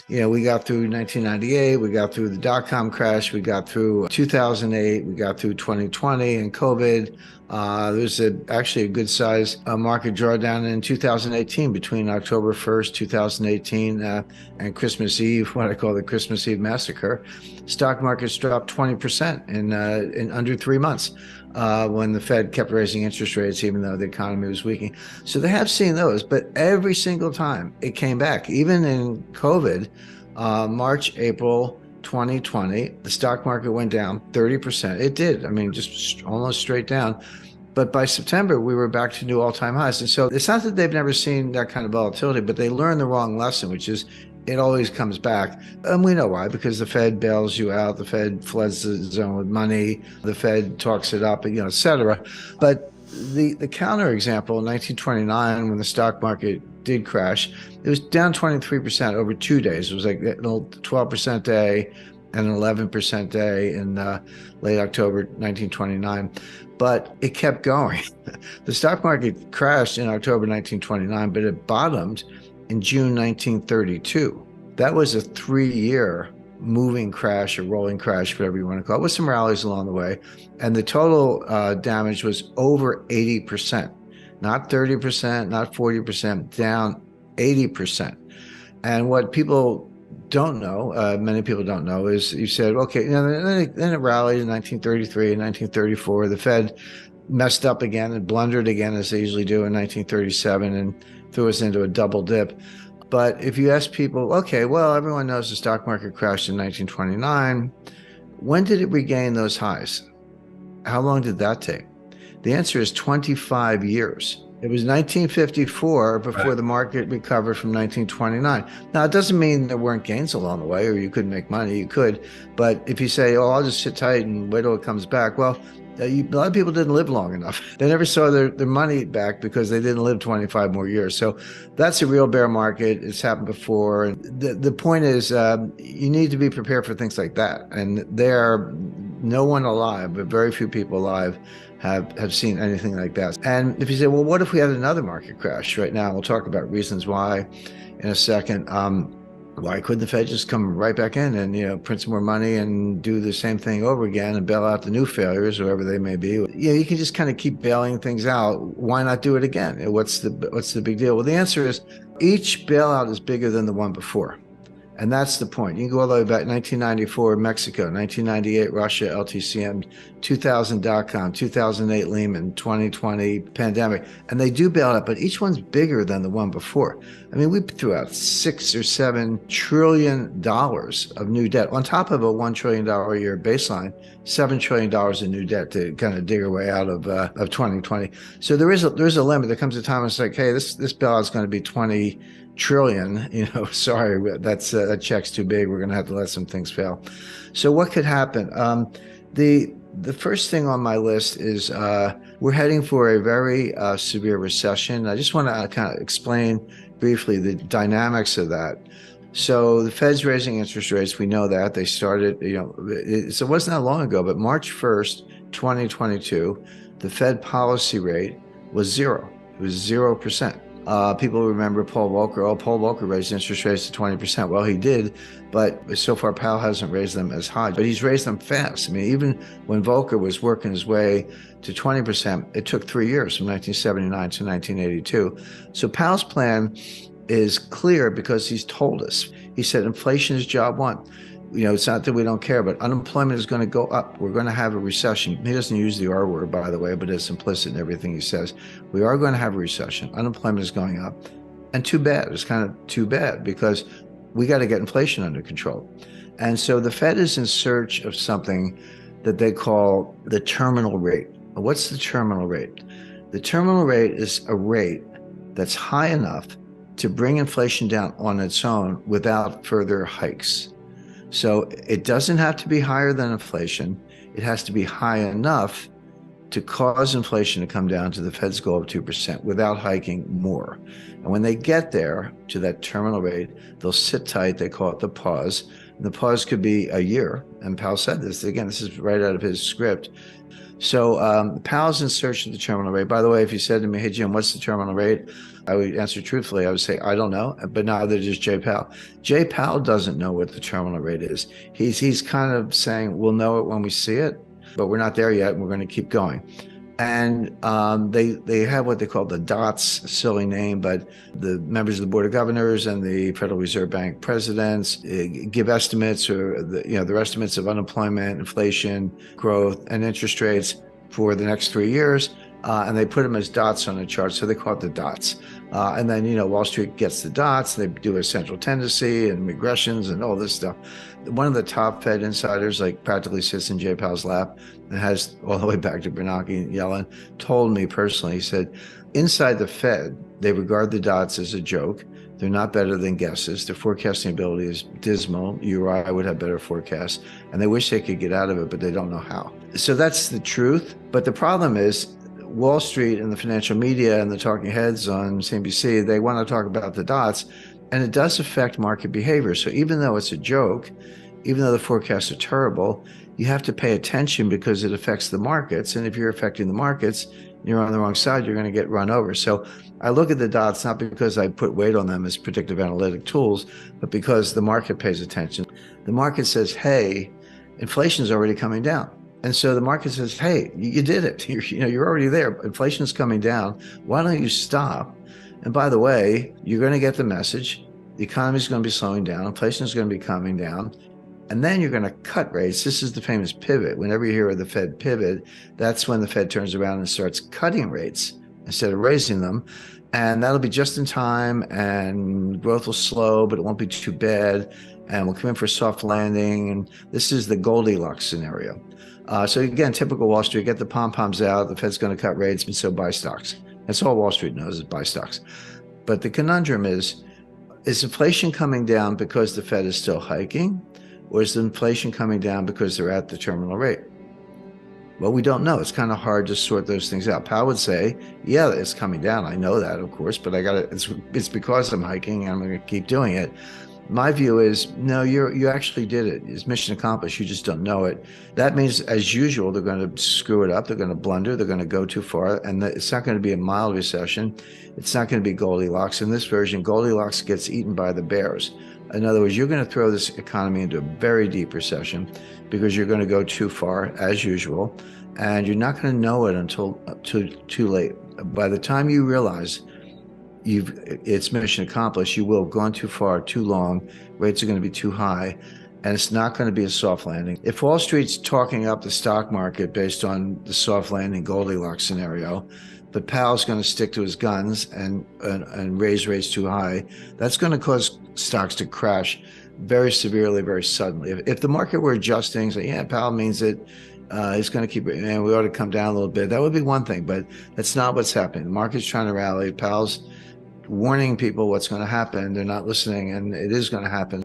We got through 1998, we got through the dot-com crash, we got through 2008, we got through 2020 and COVID. There's actually a good size market drawdown in 2018 between October 1st, 2018 and Christmas Eve, what I call the Christmas Eve massacre. Stock markets dropped 20% in under 3 months. When the Fed kept raising interest rates, even though the economy was weakening. So they have seen those, but every single time it came back, even in COVID, March, April 2020, the stock market went down 30%. It did. I mean, just almost straight down. But by September, we were back to new all-time highs. And so it's not that they've never seen that kind of volatility, but they learned the wrong lesson, which is it always comes back. And we know why, because the Fed bails you out, the Fed floods the zone with money, the Fed talks it up, et cetera. But the counter example, in 1929, when the stock market did crash, it was down 23% over 2 days. It was like a 12% day and an 11% day in late October 1929. But it kept going. The stock market crashed in October 1929, but it bottomed in June 1932. That was a 3-year moving crash or rolling crash, whatever you want to call it, with some rallies along the way. And the total damage was over 80%, not 30%, not 40%, down 80%. And what people don't know, many people don't know, is you said, okay, then it rallied in 1933 and 1934. The Fed messed up again and blundered again, as they usually do, in 1937 and threw us into a double dip. But if you ask people, okay, well, everyone knows the stock market crashed in 1929. When did it regain those highs? How long did that take? The answer is 25 years. It was 1954 before the market recovered from 1929. Now, it doesn't mean there weren't gains along the way or you couldn't make money. You could. But if you say, oh, I'll just sit tight and wait till it comes back, well, a lot of people didn't live long enough. They never saw their money back because they didn't live 25 more years. So that's a real bear market. It's happened before. And the point is, you need to be prepared for things like that. And there are no one alive, but very few people alive have seen anything like that. And if you say, well, what if we had another market crash right now? We'll talk about reasons why in a second. Why couldn't the Fed just come right back in and, print some more money and do the same thing over again and bail out the new failures, whoever they may be? You can just kind of keep bailing things out. Why not do it again? What's the big deal? Well, the answer is each bailout is bigger than the one before. And that's the point. You can go all the way back 1994, Mexico, 1998, Russia, LTCM, 2000 dot-com, 2008 Lehman, 2020 pandemic. And they do bail out, but each one's bigger than the one before. I mean, we threw out $6 or $7 trillion of new debt on top of a $1 trillion a year baseline, $7 trillion in new debt to kind of dig our way out of 2020. So there's a limit. There comes a time when it's like, hey, this bailout is going to be 20 trillion, sorry, that check's too big. We're going to have to let some things fail. So what could happen? The first thing on my list is we're heading for a very severe recession. I just want to kind of explain briefly the dynamics of that. So the Fed's raising interest rates. We know that they started, so it wasn't that long ago, but March 1st, 2022, the Fed policy rate was zero. It was 0%. People remember Paul Volcker. Oh, Paul Volcker raised interest rates to 20%. Well, he did, but so far Powell hasn't raised them as high. But he's raised them fast. I mean, even when Volcker was working his way to 20%, it took 3 years, from 1979 to 1982. So Powell's plan is clear because he's told us. He said inflation is job one. It's not that we don't care, but unemployment is going to go up. We're going to have a recession. He doesn't use the R word, by the way, but it's implicit in everything he says. We are going to have a recession. Unemployment is going up. And too bad. It's kind of too bad because we got to get inflation under control. And so the Fed is in search of something that they call the terminal rate. What's the terminal rate? The terminal rate is a rate that's high enough to bring inflation down on its own without further hikes. So it doesn't have to be higher than inflation. It has to be high enough to cause inflation to come down to the Fed's goal of 2% without hiking more. And when they get there to that terminal rate, they'll sit tight. They call it the pause. And the pause could be a year. And Powell said this. Again, this is right out of his script. So Powell's in search of the terminal rate. By the way, if you said to me, "Hey Jim, what's the terminal rate?" I would answer truthfully. I would say, "I don't know," but neither does Jay Powell. Jay Powell doesn't know what the terminal rate is. He's kind of saying, "We'll know it when we see it, but we're not there yet, and we're going to keep going." And they have what they call the DOTS, silly name, but the members of the Board of Governors and the Federal Reserve Bank presidents give estimates, or their estimates of unemployment, inflation, growth, and interest rates for the next 3 years. And they put them as dots on a chart, so they call it the dots. And then, Wall Street gets the dots. They do a central tendency and regressions and all this stuff. One of the top Fed insiders, like, practically sits in Jay Powell's lap and has all the way back to Bernanke and Yellen, told me personally, he said, inside the Fed, they regard the dots as a joke. They're not better than guesses. Their forecasting ability is dismal. You or I would have better forecasts, and they wish they could get out of it, but they don't know how. So that's the truth. But the problem is, Wall Street and the financial media and the talking heads on CNBC, they want to talk about the dots, and it does affect market behavior. So even though it's a joke, even though the forecasts are terrible, you have to pay attention because it affects the markets. And if you're affecting the markets, you're on the wrong side, you're going to get run over. So I look at the dots not because I put weight on them as predictive analytic tools, but because the market pays attention. The market says, hey, inflation's already coming down. And so the market says, hey, you did it. You're already there. Inflation is coming down. Why don't you stop? And by the way, you're going to get the message. The economy is going to be slowing down. Inflation is going to be coming down. And then you're going to cut rates. This is the famous pivot. Whenever you hear of the Fed pivot, that's when the Fed turns around and starts cutting rates instead of raising them. And that'll be just in time, and growth will slow, but it won't be too bad. And we'll come in for a soft landing. And this is the Goldilocks scenario. So again, typical Wall Street, get the pom-poms out, the Fed's going to cut rates, and so buy stocks. That's all Wall Street knows, is buy stocks. But the conundrum is inflation coming down because the Fed is still hiking, or is the inflation coming down because they're at the terminal rate? Well, we don't know. It's kind of hard to sort those things out. Powell would say, yeah, it's coming down. I know that, of course, but it's because I'm hiking and I'm going to keep doing it. My view is, no, you actually did it. It's mission accomplished. You just don't know it. That means, as usual, they're going to screw it up. They're going to blunder. They're going to go too far. And it's not going to be a mild recession. It's not going to be Goldilocks. In this version, Goldilocks gets eaten by the bears. In other words, you're going to throw this economy into a very deep recession because you're going to go too far, as usual. And you're not going to know it until too late. By the time you realize it's mission accomplished, you will have gone too far, too long, rates are going to be too high, and it's not going to be a soft landing. If Wall Street's talking up the stock market based on the soft landing Goldilocks scenario, but Powell's going to stick to his guns and raise rates too high, that's going to cause stocks to crash very severely, very suddenly. If the market were adjusting, say, yeah, Powell means it, he's going to keep it, and we ought to come down a little bit, that would be one thing, but that's not what's happening. The market's trying to rally. Powell's warning people what's going to happen. They're not listening, and it is going to happen.